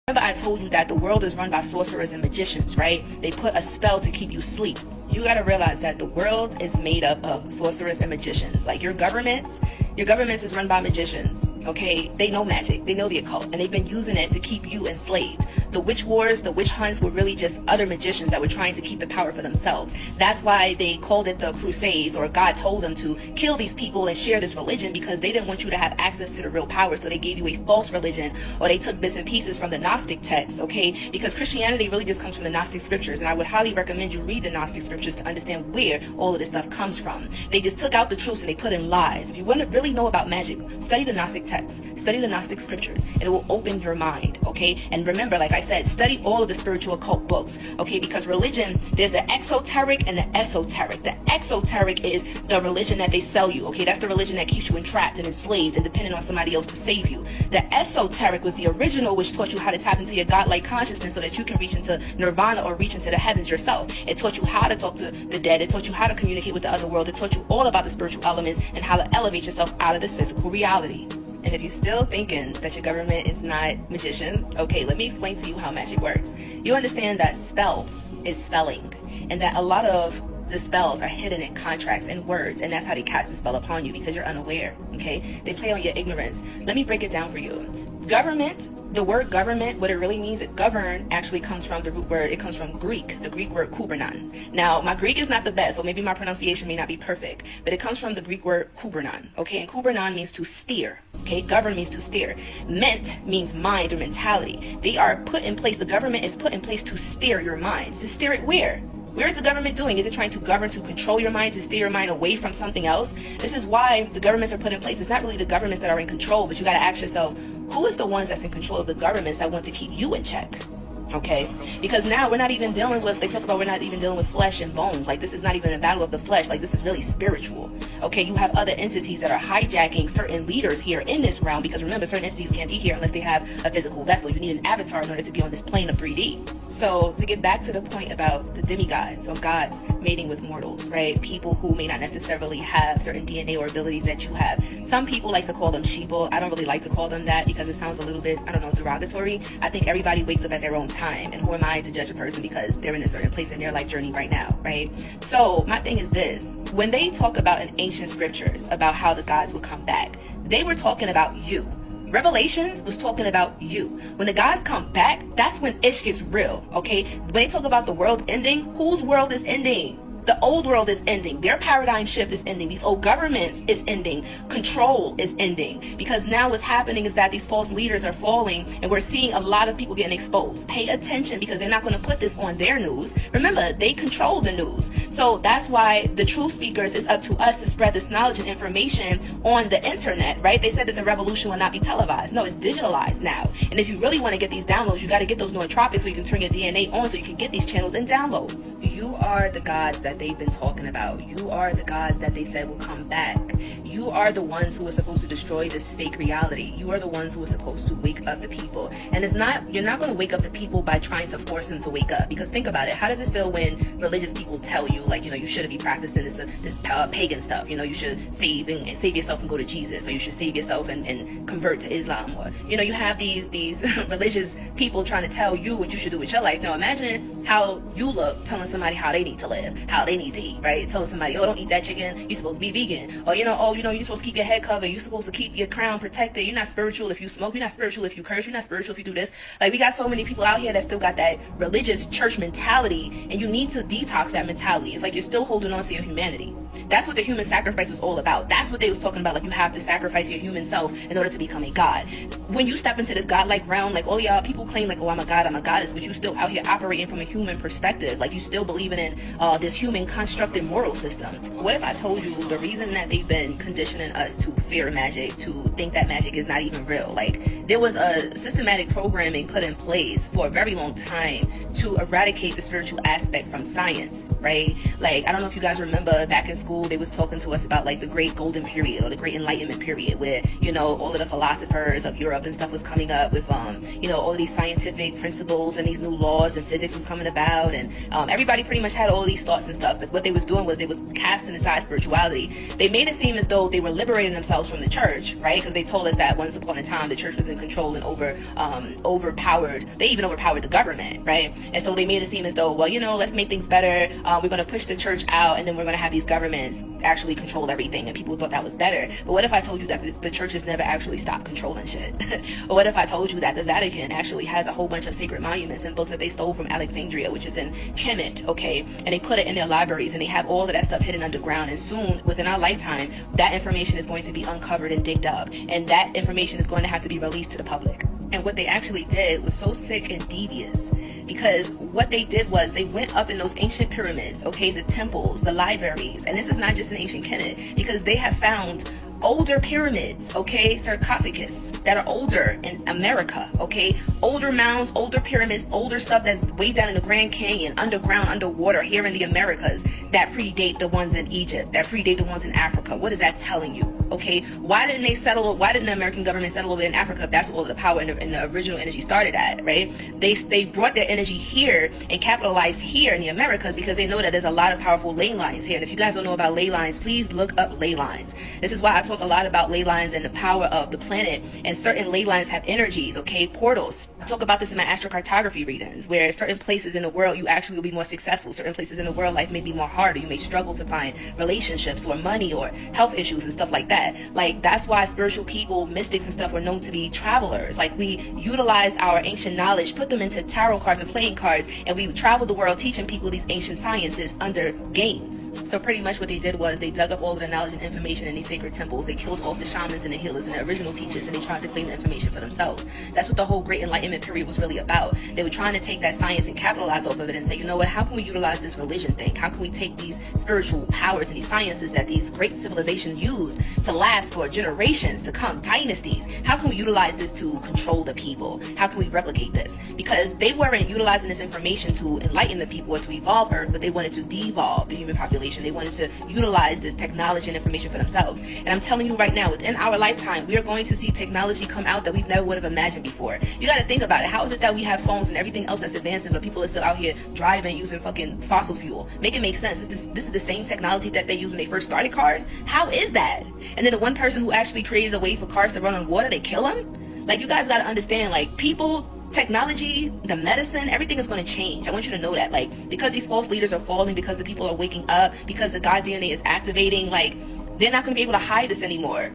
Remember I told you that the world is run by sorcerers and magicians, right? They put a spell to keep you asleep. You got to realize that the world is made up of sorcerers and magicians. Like your governments is run by magicians, okay? They know magic, they know the occult, and they've been using it to keep you enslaved. The witch wars, the witch hunts were really just other magicians that were trying to keep the power for themselves. That's why they called it the Crusades, or God told them to kill these people and share this religion, because they didn't want you to have access to the real power. So they gave you a false religion, or they took bits and pieces from the Gnostic texts, okay? Because Christianity really just comes from the Gnostic scriptures, and I would highly recommend you read the Gnostic scriptures to understand where all of this stuff comes from. They just took out the truths and they put in lies. If you want to really know about magic, study the Gnostic texts, study the Gnostic scriptures, and it will open your mind, okay? And remember, like I said, study all of the spiritual occult books, okay? Because religion, there's the exoteric and the esoteric. The exoteric is the religion that they sell you, okay? That's the religion that keeps you entrapped and enslaved and dependent on somebody else to save you. The esoteric was the original, which taught you how to tap into your godlike consciousness so that you can reach into nirvana or reach into the heavens yourself. It taught you how to talk to the dead. It taught you how to communicate with the other world. It taught you all about the spiritual elements and how to elevate yourself out of this physical reality. And if you're still thinking that your government is not magicians, okay, let me explain to you how magic works. You understand that spells is spelling, and that a lot of the spells are hidden in contracts and words, and that's how they cast the spell upon you, because you're unaware, okay? They play on your ignorance. Let me break it down for you. Government, the word government, what it really means, govern actually comes from the root word, it comes from Greek, the Greek word kubernon. Now, my Greek is not the best, so maybe my pronunciation may not be perfect, but it comes from the Greek word kubernon, okay? And kubernon means to steer, okay? Govern means to steer. Ment means mind or mentality. They are put in place, the government is put in place to steer your mind. To steer it where? Where is the government doing? Is it trying to govern to control your mind, to steer your mind away from something else? This is why the governments are put in place. It's not really the governments that are in control, but you got to ask yourself, who is the ones that's in control of the governments that want to keep you in check? Okay, because now we're not even dealing with, they talk about we're not even dealing with flesh and bones. Like, this is not even a battle of the flesh. Like, this is really spiritual. Okay, you have other entities that are hijacking certain leaders here in this realm, because remember, certain entities can't be here unless they have a physical vessel. You need an avatar in order to be on this plane of 3D. So to get back to the point about the demigods, or gods mating with mortals, right? People who may not necessarily have certain DNA or abilities that you have. Some people like to call them sheeple. I don't really like to call them that because it sounds a little bit, I don't know, derogatory. I think everybody wakes up at their own time, and who am I to judge a person because they're in a certain place in their life journey right now, right? So my thing is this: when they talk about in ancient scriptures about how the gods would come back, they were talking about you. Revelations was talking about you. When the gods come back, that's when ish gets real, okay? When they talk about the world ending, whose world is ending? The old world is ending. Their paradigm shift is ending. These old governments is ending. Control is ending. Because now what's happening is that these false leaders are falling, and we're seeing a lot of people getting exposed. Pay attention, because they're not going to put this on their news. Remember, they control the news. So that's why the truth speakers, is up to us to spread this knowledge and information on the internet, right? They said that the revolution will not be televised. No, it's digitalized now. And if you really want to get these downloads, you got to get those nootropics so you can turn your DNA on, so you can get these channels and downloads. You are the gods that they've been talking about. You are the gods that they said will come back. You are the ones who are supposed to destroy this fake reality. You are the ones who are supposed to wake up the people. And it's not, you're not going to wake up the people by trying to force them to wake up. Because think about it, how does it feel when religious people tell you, like, you know, you shouldn't be practicing this pagan stuff, you know, you should save yourself and go to Jesus, or you should save yourself and convert to Islam, or, you know, you have these religious people trying to tell you what you should do with your life. Now imagine how you look telling somebody how they need to live, how they need to eat, right? Telling somebody, oh, don't eat that chicken, you're supposed to be vegan. Or, you know, oh, you know, you're supposed to keep your head covered, you're supposed to keep your crown protected, you're not spiritual if you smoke, you're not spiritual if you curse, you're not spiritual if you do this. Like, we got so many people out here that still got that religious church mentality, and you need to detox that mentality. It's like you're still holding on to your humanity. That's what the human sacrifice was all about. That's what they was talking about. Like, you have to sacrifice your human self in order to become a god. When you step into this godlike realm, like all y'all people claim like, oh, I'm a god, I'm a goddess, but you still out here operating from a human perspective. Like, you still believing in this human constructed moral system. What if I told you the reason that they've been conditioning us to fear magic, to think that magic is not even real? Like, there was a systematic programming put in place for a very long time to eradicate the spiritual aspect from science, right? Like, I don't know if you guys remember back in school, they was talking to us about like the Great Golden Period or the Great Enlightenment Period, where, you know, all of the philosophers of Europe and stuff was coming up with, you know, all of these scientific principles and these new laws, and physics was coming about, and everybody pretty much had all of these thoughts and stuff. But what they was doing was they was casting aside spirituality. They made it seem as though they were liberating themselves ourselves from the church, right? Because they told us that once upon a time the church was in control and overpowered. They even overpowered the government, right? And so they made it seem as though, well, you know, let's make things better. We're going to push the church out, and then we're going to have these governments actually control everything. And people thought that was better. But what if I told you that the church has never actually stopped controlling shit? Or what if I told you that the Vatican actually has a whole bunch of sacred monuments and books that they stole from Alexandria, which is in Kemet, okay? And they put it in their libraries, and they have all of that stuff hidden underground. And soon, within our lifetime, that information is going to be uncovered and digged up, and that information is going to have to be released to the public. And what they actually did was so sick and devious, because what they did was they went up in those ancient pyramids, okay, the temples, the libraries, and this is not just in ancient Kemet, because they have found older pyramids, okay, sarcophagus that are older in America, okay, older mounds, older pyramids, older stuff that's way down in the Grand Canyon, underground, underwater, here in the Americas, that predate the ones in Egypt, that predate the ones in Africa. What is that telling you? Okay, why didn't the American government settle over in Africa if that's where all the power and the original energy started at, right? They brought their energy here and capitalized here in the Americas because they know that there's a lot of powerful ley lines here. And if you guys don't know about ley lines, please look up ley lines. This is why I talk a lot about ley lines and the power of the planet, and certain ley lines have energies, okay, portals. I talk about this in my astrocartography readings, where certain places in the world you actually will be more successful. Certain places in the world life may be more harder. You may struggle to find relationships or money or health issues and stuff like that. Like, that's why spiritual people, mystics and stuff, were known to be travelers. Like, we utilize our ancient knowledge, put them into tarot cards and playing cards, and we travel the world teaching people these ancient sciences under games. So pretty much what they did was they dug up all of the knowledge and information in these sacred temples. They killed off the shamans and the healers and the original teachers, and they tried to claim the information for themselves. That's what the whole Great Enlightenment period was really about. They were trying to take that science and capitalize off of it and say, you know what, how can we utilize this religion thing? How can we take these spiritual powers and these sciences that these great civilizations used to last for generations to come, dynasties? How can we utilize this to control the people? How can we replicate this? Because they weren't utilizing this information to enlighten the people or to evolve Earth, but they wanted to devolve the human population. They wanted to utilize this technology and information for themselves. And I'm telling you right now, within our lifetime, we are going to see technology come out that we've never would have imagined before. You got to think about it. How is it that we have phones and everything else that's advancing, but people are still out here driving using fucking fossil fuel? Make it make sense. This is the same technology that they used when they first started cars. How is that? And then the one person who actually created a way for cars to run on water, they kill him? Like, you guys got to understand, like, people, technology, the medicine, everything is going to change. I want you to know that, like, because these false leaders are falling, because the people are waking up, because the God DNA is activating, like, they're not going to be able to hide this anymore.